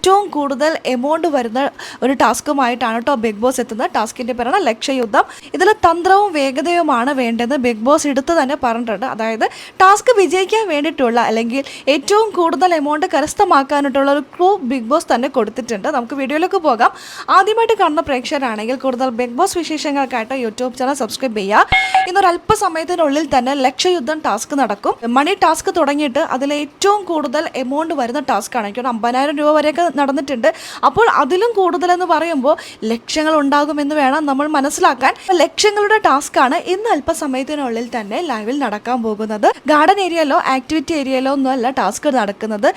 ഏറ്റവും കൂടുതൽ എമൗണ്ട് വരുന്ന ഒരു ടാസ്കുമായിട്ടാണ് കേട്ടോ ബിഗ് ബോസ് എത്തുന്നത്. ടാസ്കിൻ്റെ പേരാണ് ലക്ഷ്യയുദ്ധം. ഇതിൽ തന്ത്രവും വേഗതയുമാണ് വേണ്ടത് ബിഗ് ബോസ് എടുത്ത് തന്നെ പറഞ്ഞിട്ടുണ്ട്. അതായത് ടാസ്ക് വിജയിക്കാൻ വേണ്ടിയിട്ടുള്ള അല്ലെങ്കിൽ ഏറ്റവും കൂടുതൽ എമൗണ്ട് കരസ്ഥമാക്കാനായിട്ടുള്ള ഒരു ക്ലൂ ബിഗ് ബോസ് തന്നെ കൊടുത്തിട്ടുണ്ട്. നമുക്ക് വീഡിയോയിലേക്ക് പോകാം. ആദ്യമായിട്ട് കാണുന്ന പ്രേക്ഷകരാണെങ്കിൽ കൂടുതൽ ബിഗ് ബോസ് വിശേഷങ്ങൾക്കായിട്ട് യൂട്യൂബ് ചാനൽ സബ്സ്ക്രൈബ് ചെയ്യുക. ഇന്നൊരു അല്പസമയത്തിനുള്ളിൽ തന്നെ ലക്ഷ്യയുദ്ധം ടാസ്ക് നടക്കും. മണി ടാസ്ക് തുടങ്ങിയിട്ട് അതിൽ ഏറ്റവും കൂടുതൽ എമൗണ്ട് വരുന്ന ടാസ്ക്കാണ്. എനിക്ക് 50,000 രൂപ വരെയൊക്കെ നടന്നിട്ടുണ്ട്. അപ്പോൾ അതിലും കൂടുതലെന്ന് പറയുമ്പോൾ ലക്ഷങ്ങൾ ഉണ്ടാകുമെന്ന് വേണം നമ്മൾ മനസ്സിലാക്കാൻ. ലക്ഷങ്ങളുടെ ടാസ്ക്കാണ് ഇന്ന് അല്പസമയത്തിനുള്ളിൽ തന്നെ ലൈവിൽ നടക്കാൻ പോകുന്നത്. ഗാർഡൻ ഏരിയയിലോ ആക്ടിവിറ്റി ഏരിയയിലോ ഒന്നും അല്ല ടാസ്ക് നടക്കുന്നത്,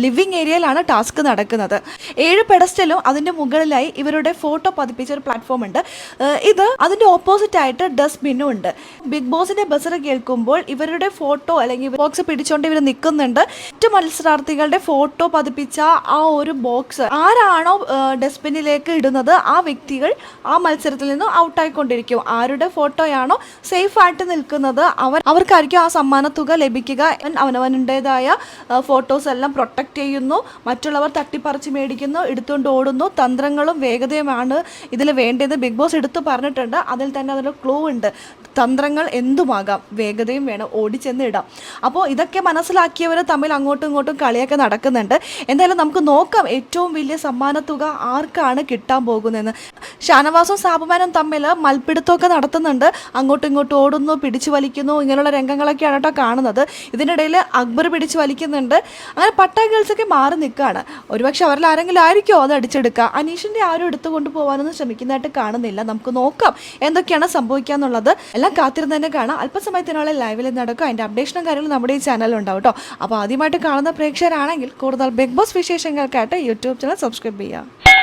ലിവിംഗ് ഏരിയയിലാണ് ടാസ്ക് നടക്കുന്നത്. 7 പെഡസ്റ്റലും അതിൻ്റെ മുകളിലായി ഇവരുടെ ഫോട്ടോ പതിപ്പിച്ച ഒരു പ്ലാറ്റ്ഫോം ഉണ്ട്. ഇത് അതിൻ്റെ ഓപ്പോസിറ്റ് ആയിട്ട് ഡസ്റ്റ്ബിന്നും ഉണ്ട്. ബിഗ് ബോസിന്റെ ബസർ കേൾക്കുമ്പോൾ ഇവരുടെ ഫോട്ടോ അല്ലെങ്കിൽ ബോക്സ് പിടിച്ചുകൊണ്ട് ഇവർ നിൽക്കുന്നുണ്ട്. മറ്റ് മത്സരാർത്ഥികളുടെ ഫോട്ടോ പതിപ്പിച്ച ആ ഒരു ബോക്സ് ആരാണോ ഡസ്റ്റ്ബിന്നിലേക്ക് ഇടുന്നത് ആ വ്യക്തികൾ ആ മത്സരത്തിൽ നിന്ന് ഔട്ടായിക്കൊണ്ടിരിക്കും. ആരുടെ ഫോട്ടോയാണോ സേഫ് ആയിട്ട് നിൽക്കുന്നത് അവർക്കായിരിക്കും ആ സമ്മാനത്തുക ലഭിക്കുക. അവനവനുടേതായ ഫോട്ടോസ് എല്ലാം പ്രൊട്ടക്റ്റ് ചെയ്യുന്നു, മറ്റുള്ളവർ തട്ടിപ്പറിച്ച് മേടിക്കുന്നു, എടുത്തുകൊണ്ട് ഓടുന്നു. തന്ത്രങ്ങളും വേഗതയുമാണ് ഇതിൽ വേണ്ടത് ബിഗ് ബോസ് എടുത്തു പറഞ്ഞിട്ടുണ്ട്. അതിൽ തന്നെ അതിൽ ക്ലൂ ഉണ്ട്. തന്ത്രങ്ങൾ എന്തുമാകാം, വേഗതയും വേണം, ഓടിച്ചെന്ന് ഇടാം. അപ്പോൾ ഇതൊക്കെ മനസ്സിലാക്കിയവർ തമ്മിൽ അങ്ങോട്ടും ഇങ്ങോട്ടും കളിയൊക്കെ നടക്കുന്നുണ്ട്. എന്തായാലും നമുക്ക് നോക്കാം ഏറ്റവും വലിയ സമ്മാനത്തുക ആർക്കാണ് കിട്ടാൻ പോകുന്നതെന്ന്. ഷാനവാസും സാബുമാനും തമ്മിൽ മൽപ്പിടുത്തമൊക്കെ നടത്തുന്നുണ്ട്. അങ്ങോട്ടും ഇങ്ങോട്ടും ഓടുന്നു, പിടിച്ചു വലിക്കുന്നു, ഇങ്ങനെയുള്ള രംഗങ്ങളൊക്കെയാണ് കേട്ടോ കാണുന്നത്. ഇതിനിടയിൽ അക്ബർ പിടിച്ചു വലിക്കുന്നുണ്ട്. അങ്ങനെ പട്ടാ ഗേൾസൊക്കെ മാറി നിൽക്കുകയാണ്. ഒരുപക്ഷെ അവരിൽ ആരെങ്കിലും ആയിരിക്കുമോ അത് അടിച്ചെടുക്കുക. അനീഷിൻ്റെ ആരും എടുത്തുകൊണ്ട് പോകാനൊന്നും ശ്രമിക്കുന്നതായിട്ട് കാണുന്നില്ല. നമുക്ക് നോക്കാം എന്തൊക്കെയാണ് സംഭവിക്കുക എന്നുള്ളത്. എല്ലാം കാത്തിരുന്ന് തന്നെ കാണാം. അല്പസമയത്തിനുള്ള ലൈവിൽ നടക്കും. അതിൻ്റെ അപ്ഡേഷനും കാര്യങ്ങളും നമ്മുടെ ഈ ചാനലിലുണ്ടാവും കേട്ടോ. അപ്പോൾ ആദ്യമായിട്ട് കാണുന്ന പ്രേക്ഷകരാണെങ്കിൽ കൂടുതൽ ബിഗ് ബോസ് വിശേഷങ്ങൾക്കായിട്ട് യൂട്യൂബ് ചാനൽ സബ്സ്ക്രൈബ് ചെയ്യുക.